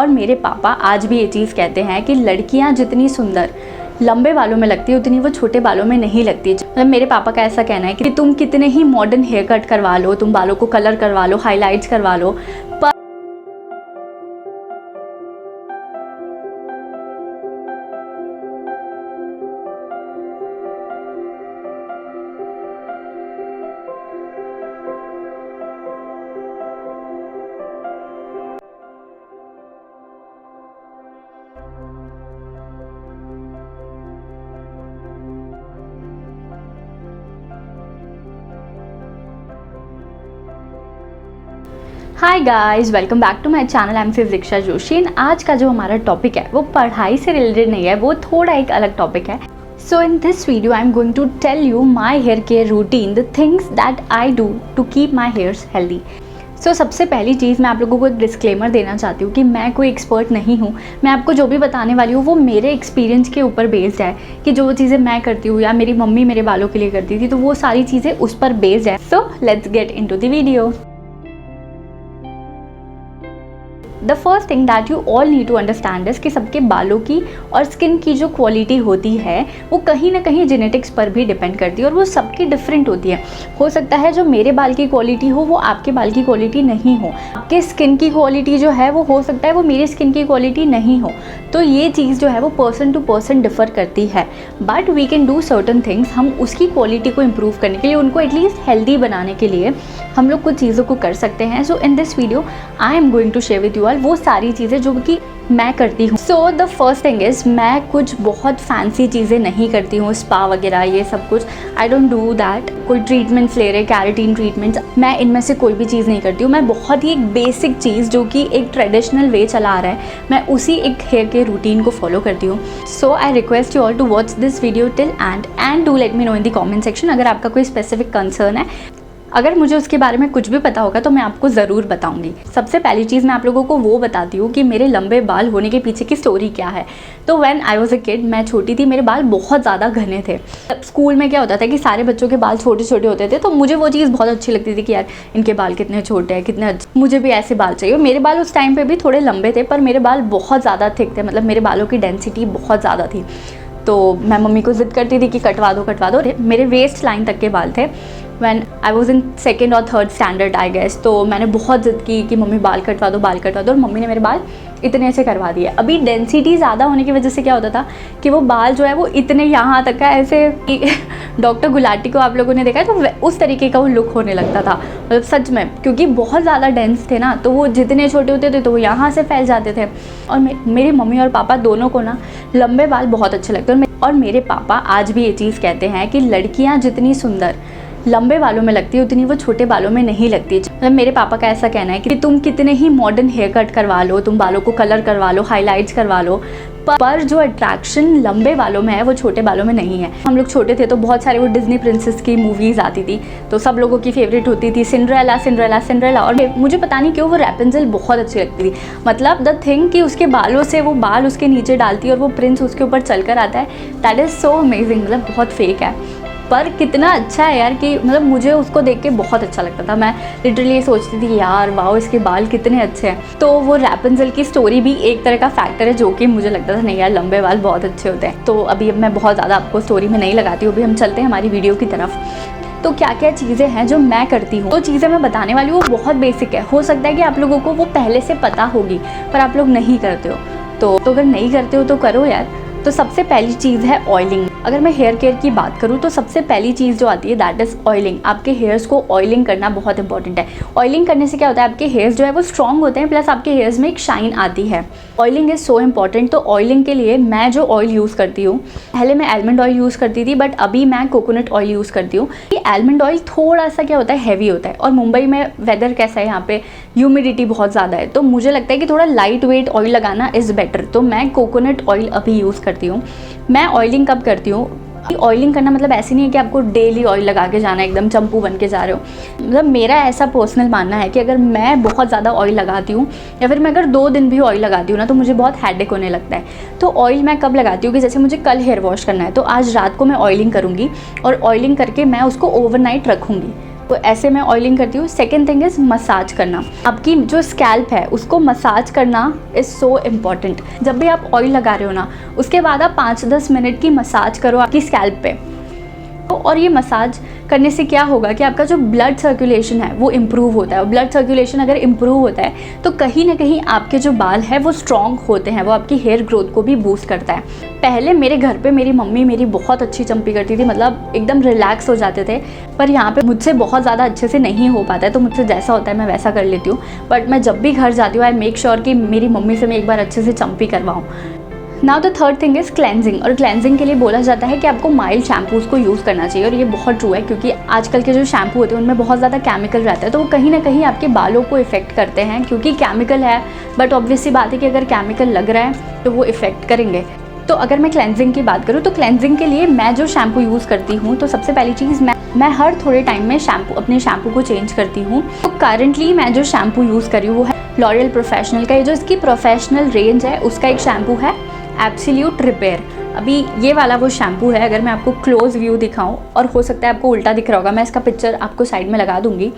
और मेरे पापा आज भी ये चीज़ कहते हैं कि लड़कियां जितनी सुंदर लंबे बालों में लगती है उतनी वो छोटे बालों में नहीं लगती। मतलब मेरे पापा का ऐसा कहना है कि तुम कितने ही मॉडर्न हेयर कट करवा लो, तुम बालों को कलर करवा लो, हाईलाइट्स करवा लो, पर hi guys, welcome back to my channel. I am फिजिक्सा जोशी। आज का जो हमारा टॉपिक है वो पढ़ाई से रिलेटेड नहीं है, वो थोड़ा एक अलग टॉपिक है। So in this video I am going to tell you my hair care routine, the things that I do to keep my hairs healthy. So सबसे पहली चीज़ मैं आप लोगों को एक डिस्क्लेमर देना चाहती हूँ कि मैं कोई एक्सपर्ट नहीं हूँ। मैं आपको जो भी बताने वाली हूँ वो मेरे एक्सपीरियंस के ऊपर बेस्ड है कि जो चीज़ें मैं करती हूँ या मेरी मम्मी मेरे बालों के लिए करती थी, तो वो सारी चीज़ें उस पर बेस्ड है। So let's get into the video. The first thing that you all need to understand is कि सबके बालों की और स्किन की जो क्वालिटी होती है वो कहीं ना कहीं जेनेटिक्स पर भी डिपेंड करती है और वो सबकी डिफरेंट होती है। हो सकता है जो मेरे बाल की क्वालिटी हो वो आपके बाल की क्वालिटी नहीं हो, आपके स्किन की क्वालिटी जो है वो हो सकता है वो मेरी स्किन की क्वालिटी नहीं हो। तो ये चीज़ जो है वो पर्सन टू पर्सन डिफर करती है, but we can do certain things. हम उसकी क्वालिटी को इम्प्रूव करने के लिए, उनको एटलीस्ट हेल्दी बनाने के लिए हम लोग कुछ चीज़ों को कर सकते हैं। So in this video I am going to share with you all वो सारी चीज़ें जो कि मैं करती हूँ। So the first thing is मैं कुछ बहुत फैंसी चीज़ें नहीं करती हूँ, स्पा वगैरह ये सब कुछ आई डोंट डू दैट। कोई ट्रीटमेंट्स ले रहे, कैरेटीन ट्रीटमेंट्स, मैं इनमें से कोई भी चीज़ नहीं करती हूँ। मैं बहुत ही एक बेसिक चीज़ जो कि एक ट्रेडिशनल वे चला आ रहा है, मैं उसी एक हेयर केयर रूटीन को फॉलो करती हूँ। So I request you all to watch this video till end do let me know in the comment section अगर आपका कोई स्पेसिफिक कंसर्न है। अगर मुझे उसके बारे में कुछ भी पता होगा तो मैं आपको ज़रूर बताऊंगी। सबसे पहली चीज़ मैं आप लोगों को वो बताती हूँ कि मेरे लंबे बाल होने के पीछे की स्टोरी क्या है। तो when I was a kid, मैं छोटी थी, मेरे बाल बहुत ज़्यादा घने थे। स्कूल में क्या होता था कि सारे बच्चों के बाल छोटे छोटे होते थे, तो मुझे वो चीज़ बहुत अच्छी लगती थी कि यार इनके बाल कितने छोटे हैं, कितने अच्छे, मुझे भी ऐसे बाल चाहिए। मेरे बाल उस टाइम पर भी थोड़े लंबे थे, पर मेरे बाल बहुत ज़्यादा थिक थे, मतलब मेरे बालों की डेंसिटी बहुत ज़्यादा थी। तो मैं मम्मी को ज़िद करती थी कि कटवा दो। मेरे वेस्ट लाइन तक के बाल थे। When I was in second और थर्ड स्टैंडर्ड आई गेस, तो मैंने बहुत ज़िद की कि मम्मी बाल कटवा दो, और मम्मी ने मेरे बाल इतने से करवा दिए। अभी डेंसिटी ज़्यादा होने की वजह से क्या होता था कि वो बाल जो है वो इतने यहाँ तक का, ऐसे डॉक्टर गुलाटी को आप लोगों ने देखा है तो उस तरीके का वो लुक होने लगता था, मतलब सच में, क्योंकि बहुत ज़्यादा डेंस थे ना, तो वो जितने छोटे होते थे तो वो यहाँ से फैल जाते थे। और मेरी मम्मी और पापा दोनों को ना लंबे बाल बहुत अच्छे लगते हैं और मेरे पापा आज भी ये चीज़ कहते हैं कि लड़कियाँ जितनी सुंदर लंबे बालों में लगती है उतनी वो छोटे बालों में नहीं लगती। मतलब मेरे पापा का ऐसा कहना है कि तुम कितने ही मॉडर्न हेयर कट करवा लो, तुम बालों को कलर करवा लो, हाईलाइट्स करवा लो, पर जो अट्रैक्शन लंबे बालों में है वो छोटे बालों में नहीं है। हम लोग छोटे थे तो बहुत सारे वो डिज्नी प्रिंसेस की मूवीज़ आती थी, तो सब लोगों की फेवरेट होती थी सिंड्रेला। और मुझे पता नहीं क्यों वो रैपुंज़ल बहुत अच्छी लगती थी। मतलब द थिंग कि उसके बालों से वो बाल उसके नीचे डालती है और वो प्रिंस उसके ऊपर चल कर आता है, दैट इज़ सो अमेजिंग। मतलब बहुत फेक है पर कितना अच्छा है यार, कि मतलब मुझे उसको देख के बहुत अच्छा लगता था। मैं लिटरली ये सोचती थी यार वाओ इसके बाल कितने अच्छे हैं। तो वो रैपुंज़ल की स्टोरी भी एक तरह का फैक्टर है जो कि मुझे लगता था नहीं यार लंबे बाल बहुत अच्छे होते हैं। तो अभी मैं बहुत ज़्यादा आपको स्टोरी में नहीं लगाती हूँ, अभी हम चलते हैं हमारी वीडियो की तरफ। तो क्या क्या चीज़ें हैं जो मैं करती हूँ, तो चीज़ें मैं बताने वाली हूँ वो बहुत बेसिक है। हो सकता है कि आप लोगों को वो पहले से पता होगी पर आप लोग नहीं करते हो, तो अगर नहीं करते हो तो करो यार। तो सबसे पहली चीज़ है ऑयलिंग। अगर मैं हेयर केयर की बात करूँ तो सबसे पहली चीज़ जो आती है दैट इज़ ऑयलिंग। आपके हेयर्स को ऑयलिंग करना बहुत इंपॉर्टेंट है। ऑयलिंग करने से क्या होता है, आपके हेयर्स जो है वो स्ट्रॉन्ग होते हैं, प्लस आपके हेयर्स में एक शाइन आती है। Oiling is so important. तो ऑयलिंग के लिए मैं जो ऑयल यूज़ करती हूँ, पहले मैं आलमंड ऑयल यूज़ करती थी, बट अभी मैं कोकोनट ऑयल यूज़ करती हूँ। ये आलमंड ऑयल थोड़ा सा क्या होता है, हैवी होता है, और मुंबई में वेदर कैसा है, यहाँ पे ह्यूमिडिटी बहुत ज़्यादा है, तो मुझे लगता है कि थोड़ा लाइट वेट ऑयल लगाना इज़ बेटर। तो मैं कोकोनट ऑयल अभी यूज़ करती हूँ। मैं ऑयलिंग कब करती हूँ, ऑयलिंग करना मतलब ऐसे नहीं है कि आपको डेली ऑयल लगा के जाना है, एकदम चंपू बन के जा रहे हो। मतलब मेरा ऐसा पर्सनल मानना है कि अगर मैं बहुत ज़्यादा ऑयल लगाती हूँ या फिर मैं अगर 2 दिन भी ऑयल लगाती हूँ ना, तो मुझे बहुत हेडेक होने लगता है। तो ऑयल मैं कब लगाती हूँ कि जैसे मुझे कल हेयर वॉश करना है, तो आज रात को मैं ऑयलिंग करूँगी और ऑयलिंग करके मैं उसको ओवरनाइट रखूँगी। तो ऐसे मैं ऑयलिंग करती हूँ। सेकेंड थिंग इज़ मसाज करना। आपकी जो स्कैल्प है उसको मसाज करना इज़ सो इम्पॉर्टेंट। जब भी आप ऑयल लगा रहे हो ना, उसके बाद आप 5-10 मिनट की मसाज करो आपकी स्कैल्प पे। और ये मसाज करने से क्या होगा कि आपका जो ब्लड सर्कुलेशन है वो इम्प्रूव होता है। और ब्लड सर्कुलेशन अगर इम्प्रूव होता है तो कहीं ना कहीं आपके जो बाल है वो स्ट्रॉन्ग होते हैं, वो आपकी हेयर ग्रोथ को भी बूस्ट करता है। पहले मेरे घर पे मेरी मम्मी मेरी बहुत अच्छी चंपी करती थी, मतलब एकदम रिलैक्स हो जाते थे। पर यहाँ पे मुझसे बहुत ज़्यादा अच्छे से नहीं हो पाता है, तो मुझसे जैसा होता है मैं वैसा कर लेती हूँ। बट मैं जब भी घर जाती हूँ आई मेक श्योर कि मेरी मम्मी से मैं एक बार अच्छे से चंपी करवाऊँ। Now the third thing is cleansing. और क्लेंजिंग के लिए बोला जाता है कि आपको माइल्ड शैम्पूज़ को यूज़ करना चाहिए। और ये बहुत ट्रू है, क्योंकि आजकल के जो शैम्पू होते हैं उनमें बहुत ज़्यादा केमिकल रहता है, तो वो कहीं ना कहीं आपके बालों को इफ़ेक्ट करते हैं। क्योंकि केमिकल है, बट ऑब्वियस सी बात है कि अगर केमिकल लग रहा है तो वो इफ़ेक्ट करेंगे। तो अगर मैं क्लेंजिंग की बात करूँ तो क्लेंजिंग के लिए मैं जो शैम्पू यूज़ करती हूँ, तो सबसे पहली चीज़ मैं हर थोड़े टाइम में अपने शैम्पू को चेंज करती हूँ। तो करंटली मैं जो शैम्पू यूज़ कर रही हूँ वो है लॉरियल प्रोफेशनल का। ये जो इसकी प्रोफेशनल रेंज है उसका एक शैम्पू है एब्सोल्यूट रिपेयर। अभी ये वाला वो शैम्पू है। अगर मैं आपको क्लोज व्यू दिखाऊं, और हो सकता है आपको उल्टा दिख रहा होगा, मैं इसका पिक्चर आपको साइड में लगा दूंगी,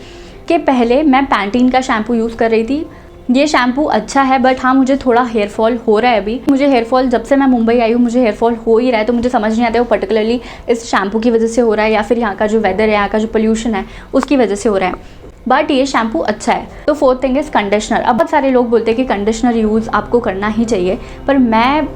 कि पहले मैं पैंटीन का शैम्पू यूज़ कर रही थी। ये शैम्पू अच्छा है, बट हाँ मुझे थोड़ा हेयर फॉल हो रहा है अभी। मुझे हेयर फॉल जब से मैं मुंबई आई हूँ मुझे हेयर फॉल हो ही रहा है, तो मुझे समझ नहीं आता है वो पर्टिकुलरली इस शैम्पू की वजह से हो रहा है या फिर यहाँ का जो वेदर है, यहाँ का जो पोल्यूशन है उसकी वजह से हो रहा है। बट ये शैम्पू अच्छा है। तो फोर्थ थिंग इज़ कंडीशनर। अब बहुत सारे लोग बोलते हैं कि कंडीशनर यूज़ आपको करना ही चाहिए, पर मैं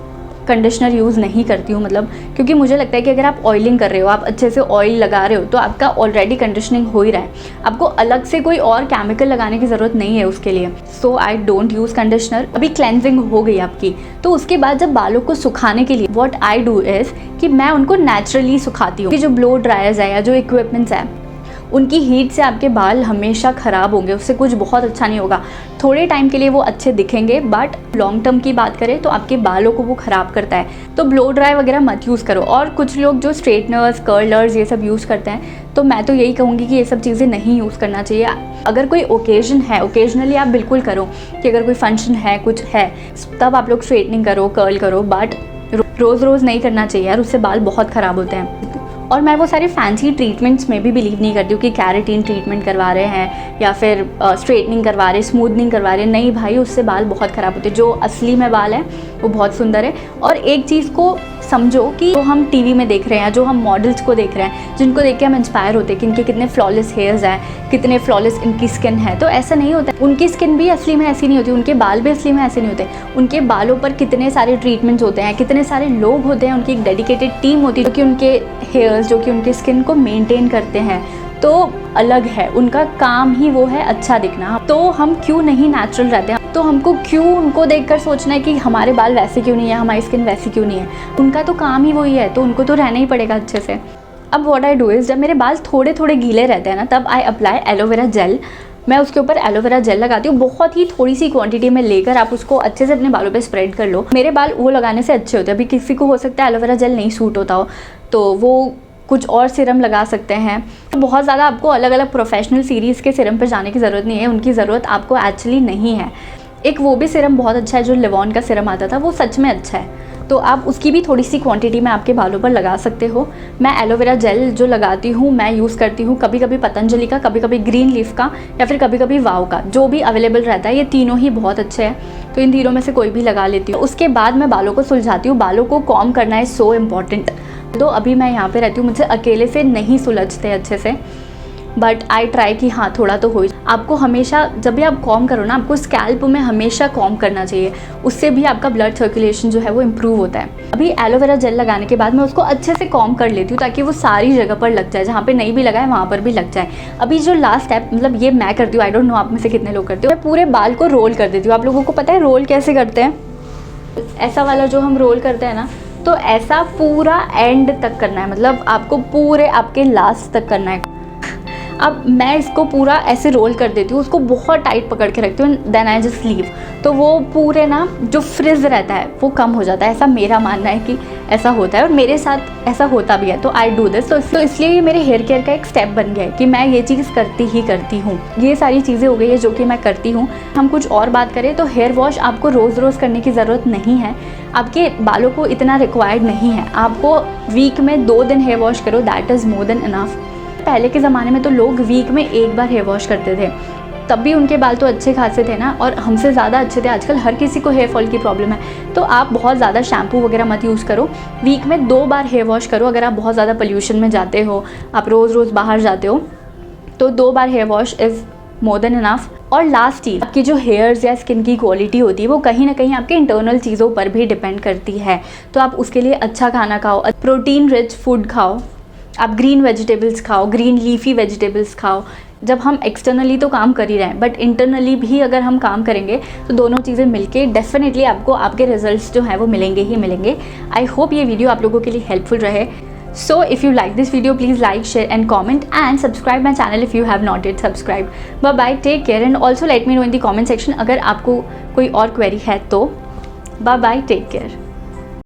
कंडीशनर यूज़ नहीं करती हूँ, मतलब क्योंकि मुझे लगता है कि अगर आप ऑयलिंग कर रहे हो, आप अच्छे से ऑयल लगा रहे हो, तो आपका ऑलरेडी कंडीशनिंग हो ही रहा है। आपको अलग से कोई और केमिकल लगाने की ज़रूरत नहीं है उसके लिए। सो आई डोंट यूज़ कंडीशनर। अभी क्लेंजिंग हो गई आपकी, तो उसके बाद जब बालों को सुखाने के लिए व्हाट आई डू इज़ कि मैं उनको नेचुरली सुखाती हूँ। कि जो ब्लो ड्रायर्स है या जो इक्विपमेंट्स है उनकी हीट से आपके बाल हमेशा ख़राब होंगे, उससे कुछ बहुत अच्छा नहीं होगा। थोड़े टाइम के लिए वो अच्छे दिखेंगे, बट लॉन्ग टर्म की बात करें तो आपके बालों को वो ख़राब करता है। तो ब्लो ड्राई वगैरह मत यूज़ करो। और कुछ लोग जो स्ट्रेटनर्स, कर्लर्स ये सब यूज़ करते हैं, तो मैं तो यही कहूँगी कि ये सब चीज़ें नहीं यूज़ करना चाहिए। अगर कोई ओकेजन है, ओकेजनली आप बिल्कुल करो कि अगर कोई फंक्शन है, कुछ है, तब आप लोग स्ट्रेटनिंग करो, कर्ल करो, बट रोज़ रोज़ नहीं करना चाहिए यार, उससे बाल बहुत ख़राब होते हैं। और मैं वो सारे फैंसी ट्रीटमेंट्स में भी बिलीव नहीं करती हूँ कि कैरेटीन ट्रीटमेंट करवा रहे हैं या फिर स्ट्रेटनिंग करवा रहे, स्मूथनिंग करवा रहे। नहीं भाई, उससे बाल बहुत ख़राब होते हैं। जो असली में बाल है वो बहुत सुंदर है। और एक चीज़ को समझो कि जो हम टीवी में देख रहे हैं, जो हम मॉडल्स को देख रहे हैं, जिनको देख के हम इंस्पायर होते हैं कि इनके कितने फ्लॉलेस हेयर्स हैं, कितने फ्लॉलेस इनकी स्किन है, तो ऐसा नहीं होता। उनकी स्किन भी असली में ऐसी नहीं होती, उनके बाल भी असली में ऐसे नहीं होते। उनके बालों पर कितने सारे ट्रीटमेंट्स होते हैं, कितने सारे लोग होते हैं, उनकी एक डेडिकेटेड टीम होती है जो कि उनके हेयर्स, जो कि उनकी स्किन को मेनटेन करते हैं। तो अलग है, उनका काम ही वो है अच्छा दिखना। तो हम क्यों नहीं नेचुरल रहते हैं? तो हमको क्यों उनको देखकर सोचना है कि हमारे बाल वैसे क्यों नहीं है, हमारी स्किन वैसी क्यों नहीं है? उनका तो काम ही वही है, तो उनको तो रहना ही पड़ेगा अच्छे से। अब व्हाट आई डू इज़, जब मेरे बाल थोड़े थोड़े गीले रहते हैं ना, तब आई अप्लाई एलोवेरा जेल। मैं उसके ऊपर एलोवेरा जेल लगाती हूँ, बहुत ही थोड़ी सी क्वांटिटी में लेकर आप उसको अच्छे से अपने बालों पे स्प्रेड कर लो। मेरे बाल वो लगाने से अच्छे होते हैं। अभी किसी को हो सकता है एलोवेरा जेल नहीं सूट होता हो, तो वो कुछ और सीरम लगा सकते हैं। बहुत ज़्यादा आपको अलग अलग प्रोफेशनल सीरीज़ के सीरम पर जाने की ज़रूरत नहीं है, उनकी ज़रूरत आपको एक्चुअली नहीं है। एक वो भी सीरम बहुत अच्छा है जो लिवॉन का सीरम आता था, वो सच में अच्छा है, तो आप उसकी भी थोड़ी सी क्वांटिटी में आपके बालों पर लगा सकते हो। मैं एलोवेरा जेल जो लगाती हूँ, मैं यूज़ करती हूँ कभी कभी पतंजलि का, कभी कभी ग्रीन लीफ का, या फिर कभी कभी वाव का, जो भी अवेलेबल रहता है। ये तीनों ही बहुत अच्छे हैं, तो इन तीनों में से कोई भी लगा लेती हूँ। उसके बाद मैं बालों को सुलझाती हूँ। बालों को कॉम्ब करना इज़ सो इम्पॉर्टेंट। तो अभी मैं यहाँ पे रहती हूँ, मुझे अकेले से नहीं सुलझते अच्छे से, बट आई ट्राई कि हाँ थोड़ा तो हो। आपको हमेशा जब भी आप कॉम्ब करो ना, आपको स्कैल्प में हमेशा कॉम्ब करना चाहिए, उससे भी आपका ब्लड सर्कुलेशन जो है वो इम्प्रूव होता है। अभी एलोवेरा जेल लगाने के बाद मैं उसको अच्छे से कॉम्ब कर लेती हूँ ताकि वो सारी जगह पर लग जाए, जहाँ पे नहीं भी लगा है वहाँ पर भी लग जाए। अभी जो लास्ट स्टेप, मतलब ये मैं करती हूँ, आई डोंट नो आप में से कितने लोग करते हो, मैं पूरे बाल को रोल कर देती हूँ। आप लोगों को पता है रोल कैसे करते हैं? ऐसा वाला जो हम रोल करते हैं ना, तो ऐसा पूरा एंड तक करना है, मतलब आपको पूरे आपके लास्ट तक करना है। अब मैं इसको पूरा ऐसे रोल कर देती हूँ, उसको बहुत टाइट पकड़ के रखती हूँ, देन आई जस्ट लीव। तो वो पूरे ना जो फ्रिज रहता है वो कम हो जाता है, ऐसा मेरा मानना है कि ऐसा होता है, और मेरे साथ ऐसा होता भी है। तो आई डू दिस। तो इसलिए ये मेरे हेयर केयर का एक स्टेप बन गया है कि मैं ये चीज़ करती ही करती हूँ। ये सारी चीज़ें हो गई है जो कि मैं करती हूँ। हम कुछ और बात करें तो हेयर वॉश आपको रोज़ रोज़ करने की ज़रूरत नहीं है, आपके बालों को इतना रिक्वायर्ड नहीं है। आपको वीक में 2 दिन हेयर वॉश करो, that is more than enough. पहले के ज़माने में तो लोग वीक में एक बार हेयर वॉश करते थे, तब भी उनके बाल तो अच्छे खासे थे ना, और हमसे ज़्यादा अच्छे थे। आजकल हर किसी को हेयर फॉल की प्रॉब्लम है, तो आप बहुत ज़्यादा शैम्पू वगैरह मत यूज़ करो। वीक में 2 बार हेयर वॉश करो। अगर आप बहुत ज़्यादा पोल्यूशन में जाते हो, आप रोज़ रोज़ बाहर जाते हो, तो 2 बार hair wash is more than enough. और लास्ट चीज़, आपकी जो हेयर्स या स्किन की क्वालिटी होती है वो कहीं ना कहीं आपके इंटरनल चीज़ों पर भी डिपेंड करती है। तो आप उसके लिए अच्छा खाना खाओ, प्रोटीन रिच फूड खाओ, आप ग्रीन वेजिटेबल्स खाओ, ग्रीन लीफी वेजिटेबल्स खाओ। जब हम एक्सटर्नली तो काम कर ही रहे हैं, बट इंटरनली भी अगर हम काम करेंगे तो दोनों चीज़ें मिलके डेफिनेटली आपको आपके रिजल्ट्स जो हैं वो मिलेंगे ही मिलेंगे। आई होप ये वीडियो आप लोगों के लिए हेल्पफुल रहे। So if you like this video, please like, share and comment, and subscribe my channel if you have not yet subscribed. Bye bye, take care, and also let me know in the comment section अगर आपको कोई और query है तो। Bye bye, take care.